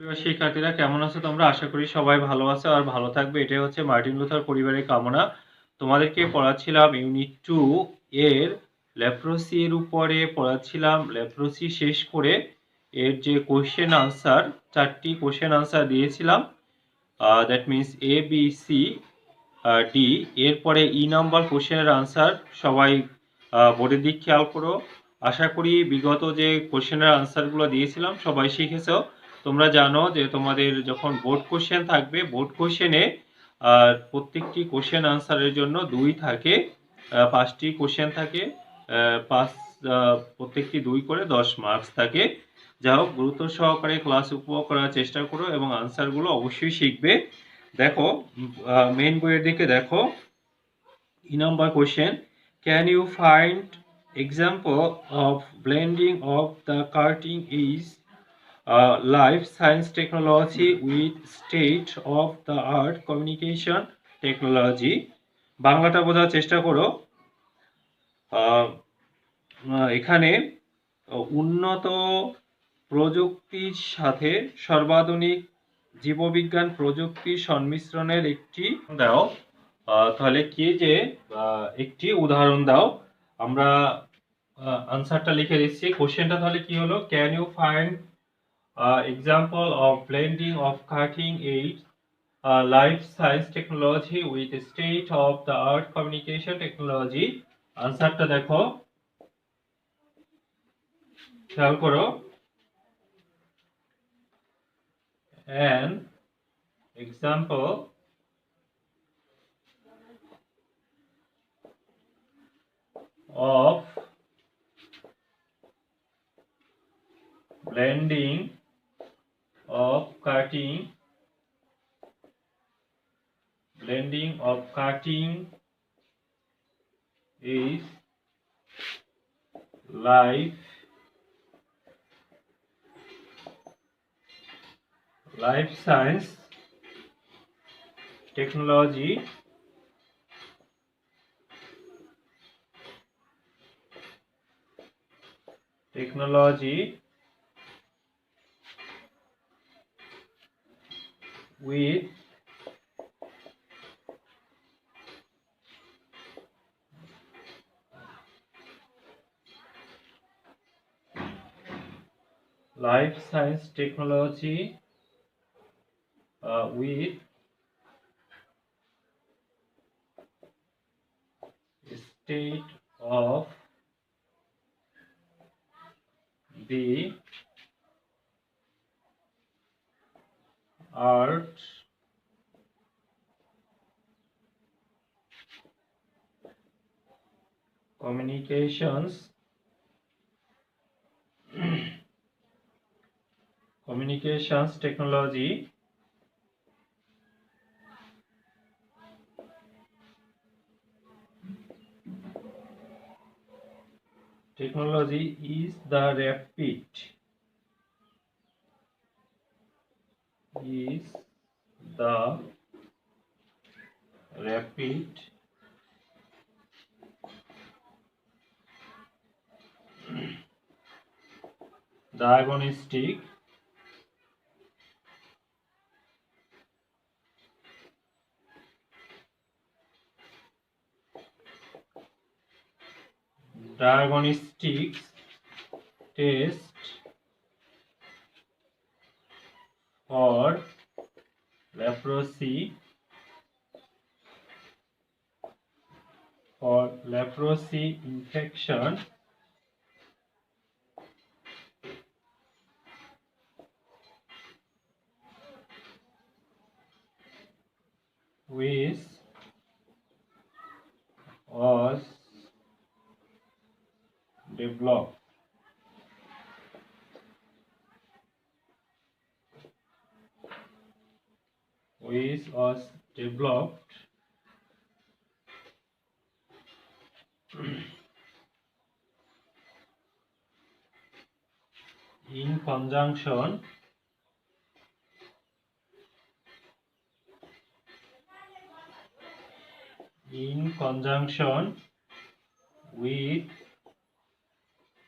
প্রিয় শিক্ষার্থীরা কেমন আছো তোমরা? আশা করি সবাই ভালো আছো আর ভালো থাকবে। এটাই হচ্ছে মার্টিন লুথার পরিবারের কামনা। তোমাদেরকে পড়াচ্ছিলাম ইউনিট 2 এর লেপ্রোসি এর উপরে পড়াচ্ছিলাম। লেপ্রোসি শেষ করে এর যে কোশ্চেন আনসার 4টি কোশ্চেন আনসার দিয়েছিলাম। That means A B C D. এরপরে নাম্বার কোশ্চেনের আনসার সবাই বোর্ডের দিক খেয়াল করো। আশা করি বিগত যে কোশ্চেনের আনসারগুলো দিয়েছিলাম সবাই শিখেছো। তোমরা জানো যে তোমাদের যখন বোর্ড কোশ্চেন থাকবে, বোর্ড কোশ্চেনে প্রত্যেকটি কোশ্চেন আনসারের জন্য 2 থাকে, 5টি কোশ্চেন থাকে, পাঁচ প্রত্যেকটি 2 করে 10 মার্কস থাকে। যা হোক, গুরুত্ব সহকারে ক্লাস উপভোগ করার চেষ্টা করো এবং আনসারগুলো অবশ্যই শিখবে। দেখো, মেইন বইয়ের দিকে দেখো। Number question, can you find example of blending of the cutting edge life science technology with state of the art communication technology? বাংলাটা বোঝার চেষ্টা করো। এখানে উন্নত প্রযুক্তির সাথে সর্বাধুনিক জীববিজ্ঞান প্রযুক্তির সংমিশ্রণের একটি দাও। তাহলে কি যে একটি উদাহরণ দাও। আমরা আনসারটা লিখে দিচ্ছি। কোশ্চেনটা তাহলে কি হলো? Can you find example of blending of cutting edge life science technology with state of the art communication technology? আনসারটা দেখো, খেয়াল করো। An example of blending of cutting is life science technology with life science technology with state of the art communications technology is the rapid diagnostic test for leprosy infection which was developed in conjunction with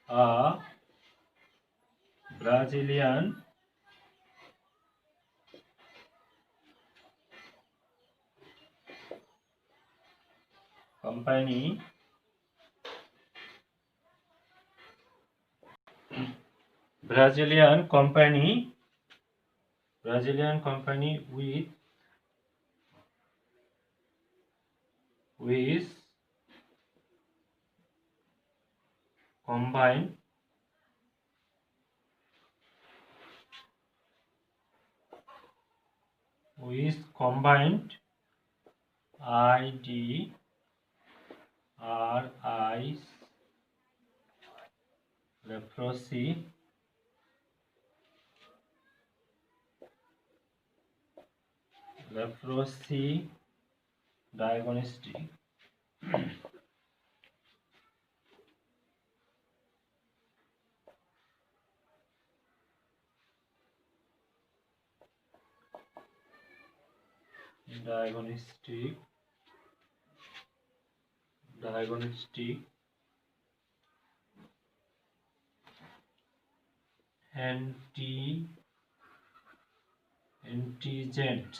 a Brazilian company Brazilian company with combined IDRIs leprosy diagnostic anti antigens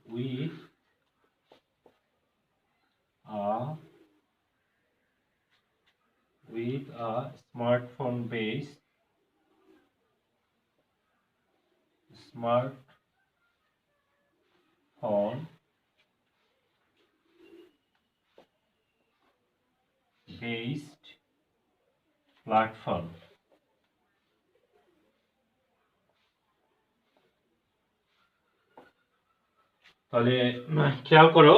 with a smartphone based platform. তাহলে খেয়াল করো,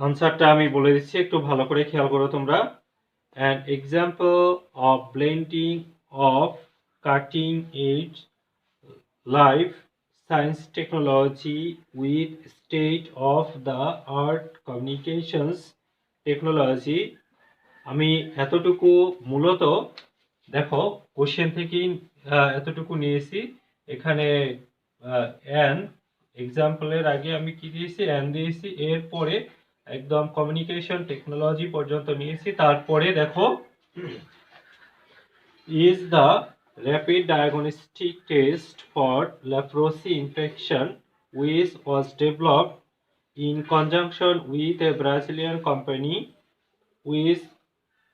আনসারটা আমি বলে দিচ্ছি, একটু ভালো করে খেয়াল করো তোমরা। An example of blending of cutting edge life science technology with state of the art communications technology. আমি এতটুকু মূলত দেখো কোশ্চেন থেকেই এতটুকু নিয়েছি। এখানে অ্যান এক্সাম্পলের আগে আমি কি দিয়েছি, অ্যান দিয়েছি, এরপরে একদম কমিউনিকেশন টেকনোলজি পর্যন্ত নিয়েছি। তারপরে দেখো is the rapid diagnostic test for leprosy infection which was developed in conjunction with a Brazilian company with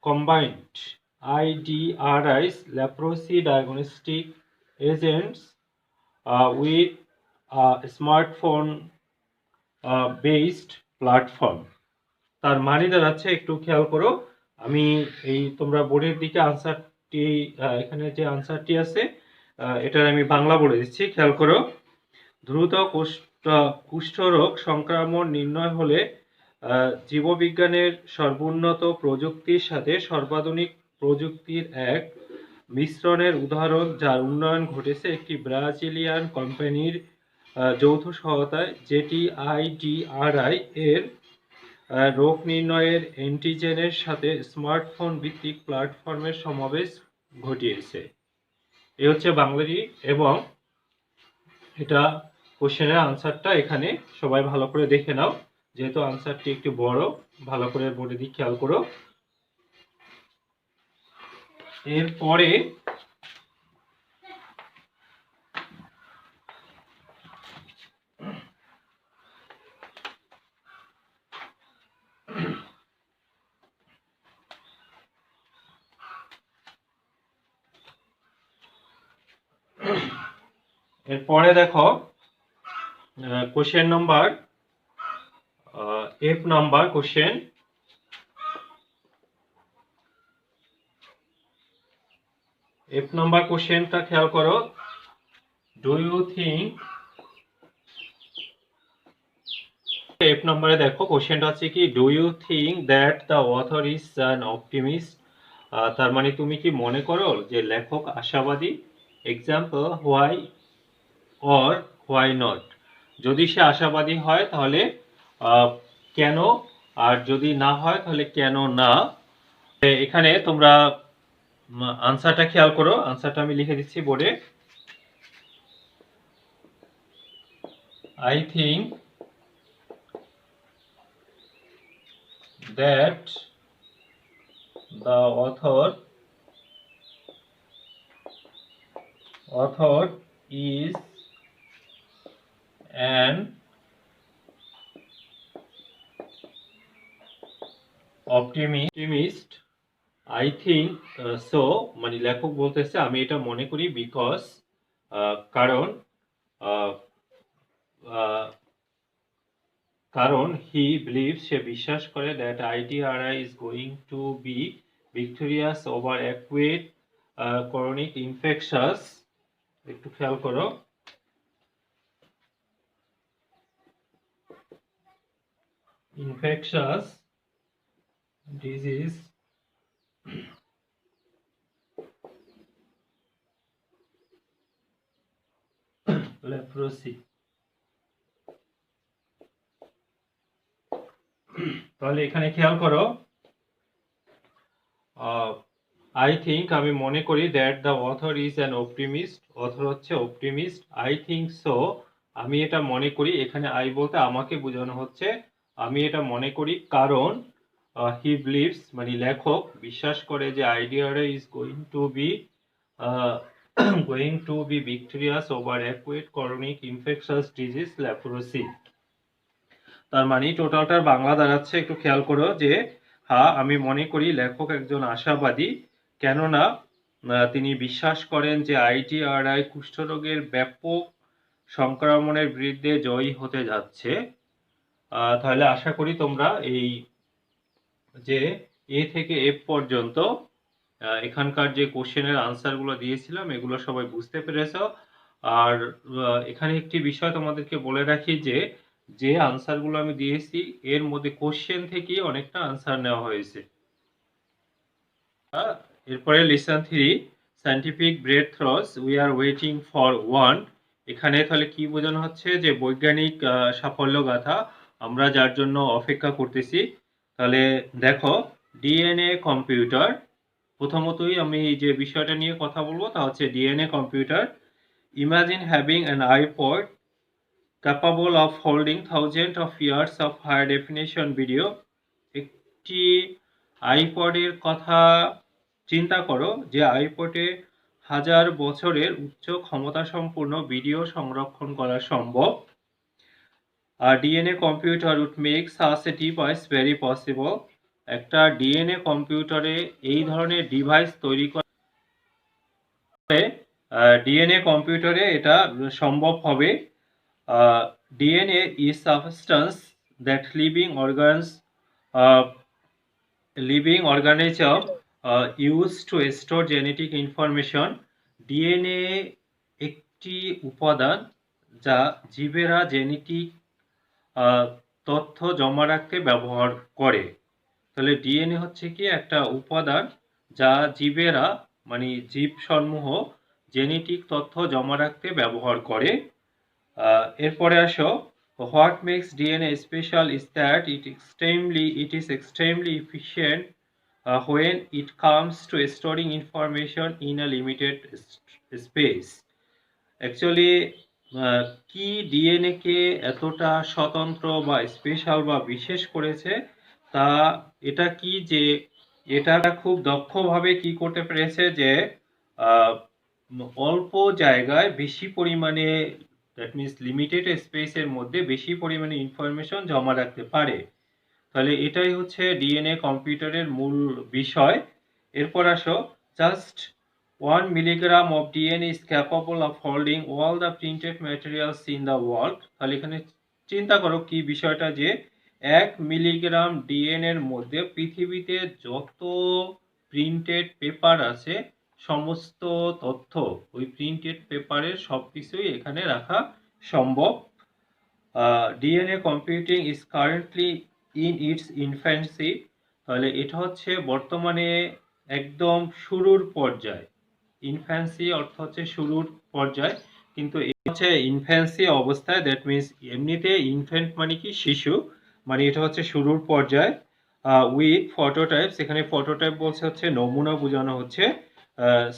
combined IDRIs leprosy diagnostic agents with a smartphone based platform. তার মানে দাঁড়াচ্ছে, একটু খেয়াল করো, আমি এই তোমরা বোর্ডের দিকে আনসারটি এখানে যে আনসারটি আছে এটার আমি বাংলা বলে দিচ্ছি, খেয়াল করো। দ্রুত কুষ্ঠরোগ সংক্রমণ নির্ণয় হলে জীববিজ্ঞানের সর্বোন্নত প্রযুক্তির সাথে সর্বাধুনিক প্রযুক্তির এক মিশ্রণের উদাহরণ, যার উন্নয়ন ঘটেছে একটি ব্রাজিলিয়ান কোম্পানির যৌথ সহায়তায়, যেটি IDRI এর রোগ নির্ণয়ের অ্যান্টিজেনের সাথে স্মার্টফোন ভিত্তিক প্ল্যাটফর্মের সমাবেশ ঘটিয়েছে। এ হচ্ছে বাংলাটি, এবং এটা কোশ্চেনের আনসারটা এখানে সবাই ভালো করে দেখে নাও, যেহেতু আনসারটি একটু বড়, ভালো করে বোর্ডে দিকে খেয়াল করো। এরপরে দেখো question number F number question. F number কোশ্চেনটা খেয়াল করো। ডু ইউ থিঙ্ক, F নম্বরে দেখো কোশ্চেনটা হচ্ছে কি, do you think that the author is an optimist. তার মানে তুমি কি মনে করো যে লেখক আশাবাদী? Example, why or why not. যদি সে আশাবাদী হয় তাহলে কেন, আর যদি না হয় তাহলে কেন না। এখানে তোমরা আনসারটা খেয়াল করো, আনসারটা আমি লিখে দিচ্ছি বোর্ডে। I think that the author is an optimist. I think so, মানে লেখক বলতেছে আমি এটা মনে করি বিকজ কারণ আহ, আহ, কারণ হি বিলিভস সে বিশ্বাস করে that IDRI is going to be victorious over acute chronic infectious. একটু খেয়াল করো, ইনফেকশাস ডিজিজ লেপ্রোসি। তাহলে এখানে খেয়াল করো, আই থিঙ্ক আমি মনে করি that the author is an optimist, author হচ্ছে অপটিমিস্ট। আই থিঙ্ক সো আমি এটা মনে করি, এখানে আই বলতে আমাকে বোঝানো হচ্ছে আমি এটা মনে করি কারণ হি বিলিভস মানে লেখক বিশ্বাস করে যে আইডিয়াটা is going to be victorious over acute chronic infectious disease leprosy. তার মানে টোটালটার বাংলা দাঁড়াচ্ছে, একটু খেয়াল করো যে হ্যাঁ আমি মনে করি লেখক একজন আশাবাদী, কেননা তিনি বিশ্বাস করেন যে আইডিআরআই কুষ্ঠরোগের ব্যাপক সংক্রমণের বিরুদ্ধে জয়ী হতে যাচ্ছে। তাহলে আশা করি তোমরা এই যে এ থেকে এফ পর্যন্ত এখানকার যে কোশ্চেনের আনসারগুলো দিয়েছিলাম এগুলো সবাই বুঝতে পেরেছ। আর এখানে একটি বিষয় তোমাদেরকে বলে রাখি যে যে আনসারগুলো আমি দিয়েছি এর মধ্যে কোশ্চেন থেকেই অনেকটা আনসার নেওয়া হয়েছে। এরপরে listen 3 scientific breakthroughs we are waiting for one. এখানে তাহলে কি বোঝানো হচ্ছে যে বৈজ্ঞানিক সাফল্য গাথা আমরা যার জন্য অপেক্ষা করতেছি। তাহলে দেখো ডিএনএ কম্পিউটার, প্রথমতই আমি যে বিষয়টা নিয়ে কথা বলবো তা হচ্ছে DNA computer. Imagine having an iPod capable of holding thousands of years of high definition video। একটি আইপডের কথা চিন্তা করো যে আইপডে হাজার বছরের উচ্চ ক্ষমতা সম্পূর্ণ ভিডিও সংরক্ষণ করা সম্ভব। আর DNA computer would make such a device very possible. একটা ডিএনএ কম্পিউটারে এই ধরনের ডিভাইস তৈরি করে ডিএনএ কম্পিউটারে এটা সম্ভব হবে। DNA is substance that living organism use to store genetic information। DNA একটি উপাদান যা জীবেরা জেনেটিক তথ্য জমা রাখতে ব্যবহার করে। তাহলে ডিএনএ হচ্ছে কি একটা উপাদান যা জীবেরা মানে জীবসমূহ জেনেটিক তথ্য জমা রাখতে ব্যবহার করে। এরপরে আসো, what makes DNA special is that it is extremely efficient when it comes to storing information in a limited space। Actually কি ডিএনএ কে এতটা স্বতন্ত্র বা স্পেশাল বা বিশেষ করেছে তা এটা কি যে এটা খুব দক্ষভাবে কি করতে পেরেছে যে অল্প জায়গায় বেশি পরিমাণে দ্যাট মিনস লিমিটেড স্পেসের মধ্যে বেশি পরিমাণে ইনফরমেশন জমা রাখতে পারে। তাহলে এটাই হচ্ছে ডিএনএ কম্পিউটারের মূল বিষয়। এরপর আসো, just 1 milligram of DNA is capable of holding all the printed materials in the world। তাহলে এখানে চিন্তা করো কি বিষয়টা যে 1 মিলিগ্রাম ডিএনএ এর মধ্যে পৃথিবীতে যত প্রিন্টেড পেপার আছে সমস্ত তথ্য ওই প্রিন্টেড পেপারের সবকিছুই এখানে রাখা সম্ভব। DNA computing is currently in it's infancy. তাহলে এটা হচ্ছে বর্তমানে একদম শুরুর পর্যায়ে। ইনফ্যান্সি অর্থ হচ্ছে শুরুর পর্যায়, কিন্তু এটা হচ্ছে ইনফ্যান্সি অবস্থায়, দ্যাট মিনস এমনিতে ইনফ্যান্ট মানে কি শিশু, মানে এটা হচ্ছে শুরুর পর্যায়ে। উইথ ফটোটাইপস, এখানে ফটোটাইপ বলছে হচ্ছে নমুনা বোঝানো হচ্ছে।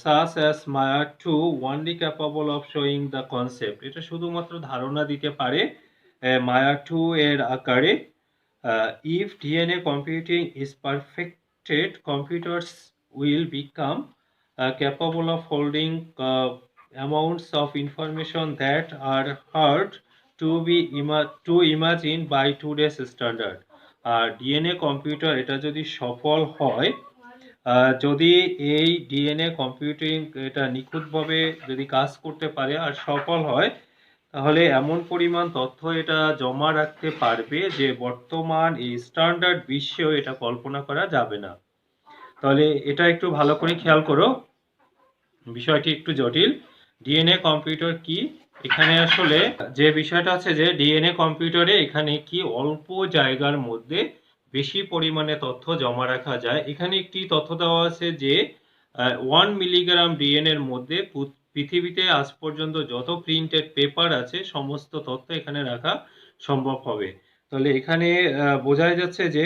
Such as Maya 2 only capable of showing the concept, এটা শুধুমাত্র ধারণা দিতে পারে মায়া 2 এর আকারে। If DNA computing is constructed computers will become capable of holding amounts of information that are hard to imagine by today's standard. আর DNA computer এটা যদি সফল হয়, যদি এই ডিএনএ কম্পিউটিং এটা নিখুঁতভাবে যদি কাজ করতে পারে আর সফল হয়, তাহলে এমন পরিমাণ তথ্য এটা জমা রাখতে পারবে যে বর্তমান এই স্ট্যান্ডার্ড বিশ্বেও এটা কল্পনা করা যাবে না। তাহলে এটা একটু ভালো করে খেয়াল করো, বিষয়টি একটু জটিল। ডিএনএ কম্পিউটার কি? এখানে আসলে যে বিষয়টা আছে যে ডিএনএ কম্পিউটারে এখানে কি অল্প জায়গার মধ্যে বেশি পরিমাণে তথ্য জমা রাখা যায়। এখানে একটি তথ্য দেওয়া আছে যে 1 মিলিগ্রাম ডিএনএ এর মধ্যে পৃথিবীতে আজ পর্যন্ত যত প্রিন্টেড পেপার আছে সমস্ত তথ্য এখানে রাখা সম্ভব হবে। তাহলে এখানে বোঝা যাচ্ছে যে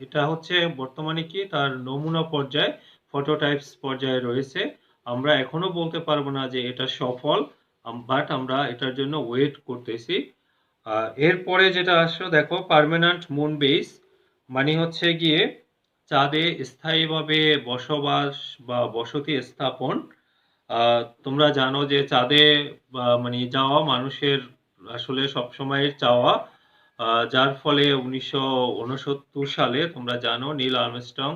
এটা হচ্ছে বর্তমানে কি তার নমুনা পর্যায়ে, ফটোটাইপস পর্যায়ে রয়েছে। আমরা এখনো বলতে পারবো না যে এটা সফল, বাট আমরা এটার জন্য ওয়েট করতেছি। এরপরে যেটা আসলো দেখো, পার্মানেন্ট মুন বেস মানে হচ্ছে গিয়ে চাঁদে স্থায়ীভাবে বসবাস বা বসতি স্থাপন। তোমরা জানো যে চাঁদে মানে যাওয়া মানুষের আসলে সবসময়ের চাওয়া, যার ফলে 1969 সালে তোমরা জানো নীল আর্মস্ট্রং,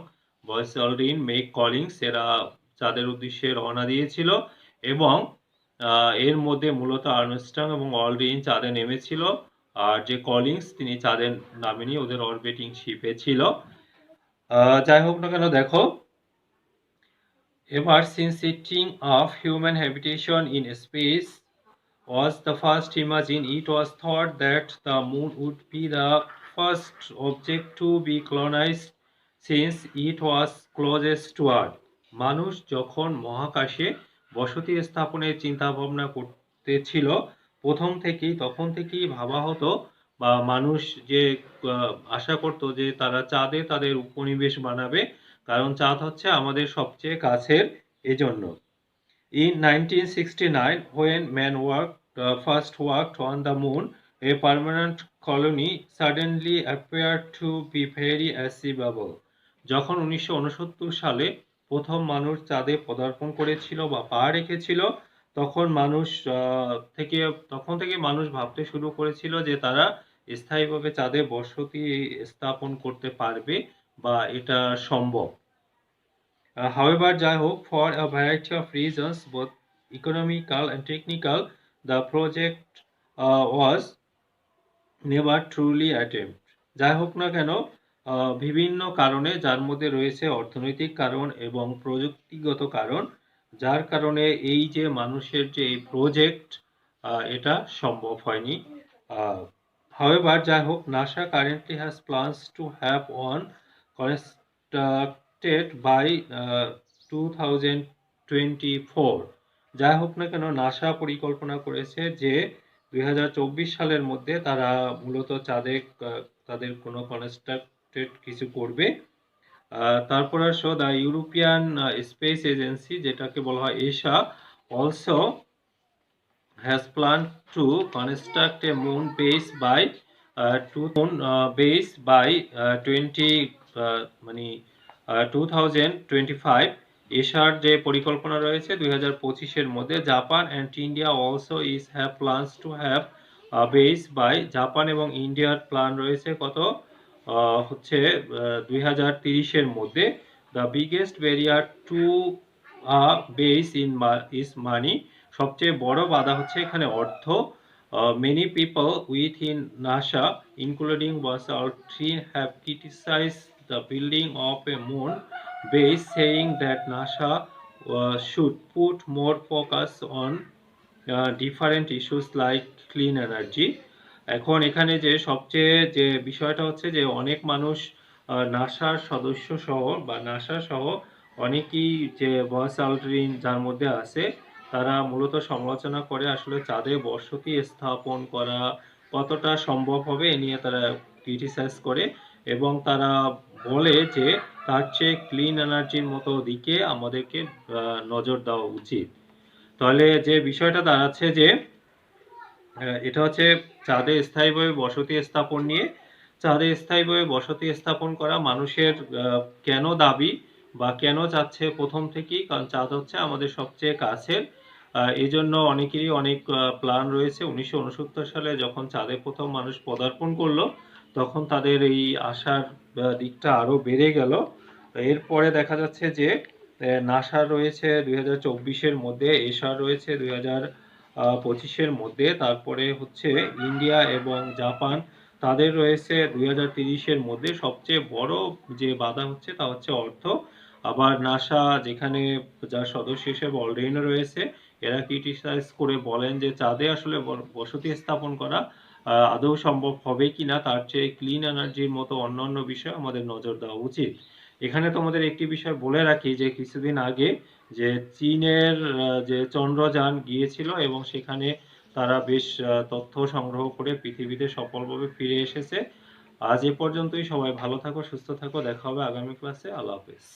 বয়েস অলড্রিন, মেক কলিন্স এরা চাঁদের উদ্দেশ্যে রওনা দিয়েছিল এবং এর মধ্যে মূলত আর্মস্ট্রং এবং অলড্রিন চাঁদে নেমেছিল, আর যে কলিন্স তিনি চাঁদে নামেনি, ওদের অরবিটিং শিপে ছিল। যাই হোক না কেন দেখো, ever since setting of human habitation in space was the first imagined, it was thought that the moon would be the first object to be colonized since it was closest to Earth. মানুষ যখন মহাকাশে বসতি স্থাপনের চিন্তা ভাবনা করতেছিল তখন থেকেই ভাবা হতো বা মানুষ যে আশা করত যে তারা চাঁদে তাদের উপনিবেশ বানাবে, কারণ চাঁদ হচ্ছে আমাদের সবচেয়ে কাছের এজন্য। In 1969, when man first walked on the moon, a permanent colony suddenly appeared to be very achievable. যখন 1969 সালে প্রথম মানুষ চাঁদে পদার্পণ করেছিল বা পা রেখেছিল, তখন থেকে মানুষ ভাবতে শুরু করেছিল যে তারা স্থায়ীভাবে চাঁদে বসতি স্থাপন করতে পারবে বা এটা সম্ভব। However, যাই হোক, for a variety of reasons, both economical and technical, the project was never truly attempted. যাই হোক না কেন, বিভিন্ন কারণে, যার মধ্যে রয়েছে অর্থনৈতিক কারণ এবং প্রযুক্তিগত কারণ, যার কারণে এই যে মানুষের যে এই প্রজেক্ট এটা সম্ভব হয়নি। However, যাই হোক, NASA currently has plans to have one constructed by 2024. যাই হোক না কেন, নাসা পরিকল্পনা করেছে যে 2024 সালের মধ্যে তারা মূলত চাঁদে তাদের কোনো কনস্ট্রাক্টেড কিছু করবে। তারপর আসো দ্য ইউরোপিয়ান স্পেস এজেন্সি, যেটাকে বলা হয় এসা, also has planned to construct a moon base by 2025. এশার যে পরিকল্পনা রয়েছে 2025-এর মধ্যে। Japan and India also have plans to have base by, Japan এবং ইন্ডিয়ার প্ল্যান রয়েছে কত হচ্ছে 2030-এর মধ্যে। The biggest barrier to base is money, সবচেয়ে বড় বাধা হচ্ছে এখানে অর্থ। Many people within NASA, including Buzz Aldrin, have criticized the building of a moon base, saying that NASA should put more focus on different issues like clean energy. এখন এখানে যে সবচেয়ে যে বিষয়টা হচ্ছে যে অনেক মানুষ নাসার সদস্য সহ বা নাসা সহ অনেকেই যে বাস অল্ড্রিন যার মধ্যে আছে, তারা মূলত সমালোচনা করে আসলে চাঁদে বসতি স্থাপন করা কতটা সম্ভব হবে এ নিয়ে তারা ক্রিটিসাইজ করে এবং তারা বলে যে তার চেয়ে ক্লিন এনার্জির মতো দিকে আমাদেরকে নজর দেওয়া উচিত। তাহলে যে বিষয়টা দাঁড়াচ্ছে যে এটা হচ্ছে চাঁদে স্থায়ীভাবে বসতি স্থাপন নিয়ে। চাঁদে স্থায়ীভাবে বসতি স্থাপন করা মানুষের কেন দাবি বা কেন চাচ্ছে প্রথম থেকেই, কারণ চাঁদ হচ্ছে আমাদের সবচেয়ে কাছের। এই জন্য অনেকেরই অনেক প্ল্যান রয়েছে। 1969 সালে যখন চাঁদে প্রথম মানুষ পদার্পণ করলো, তখন তাদের এই আশার দিকটা আরো বেড়ে গেল। এরপরে দেখা যাচ্ছে যে নাসা রয়েছে 2024-এর মধ্যে, এশার রয়েছে 2025-এর মধ্যে, তারপরে হচ্ছে ইন্ডিয়া এবং জাপান তাদের রয়েছে 2030-এর মধ্যে। সবচেয়ে বড় যে বাধা হচ্ছে তা হচ্ছে অর্থ। আবার নাসা যেখানে যার সদস্য হিসেবে অলরেডি রয়েছে, এরা ক্রিটিসাইজ করে বলেন যে চাঁদে আসলে বসতি স্থাপন করা আদৌ সম্ভব হবে কিনা, তার চেয়ে ক্লিন এনার্জির মতো অন্যান্য বিষয়ে আমাদের নজর দেওয়া উচিত। এখানে তোমাদের একটি বিষয় বলে রাখি যে কিছুদিন আগে যে চীনের যে চন্দ্রযান গিয়েছিল এবং সেখানে তারা বেশ তথ্য সংগ্রহ করে পৃথিবীতে সফলভাবে ফিরে এসেছে। আজ এ পর্যন্তই। সবাই ভালো থাকো, সুস্থ থাকো। দেখা হবে আগামী ক্লাসে। আল্লাহ হাফেজ।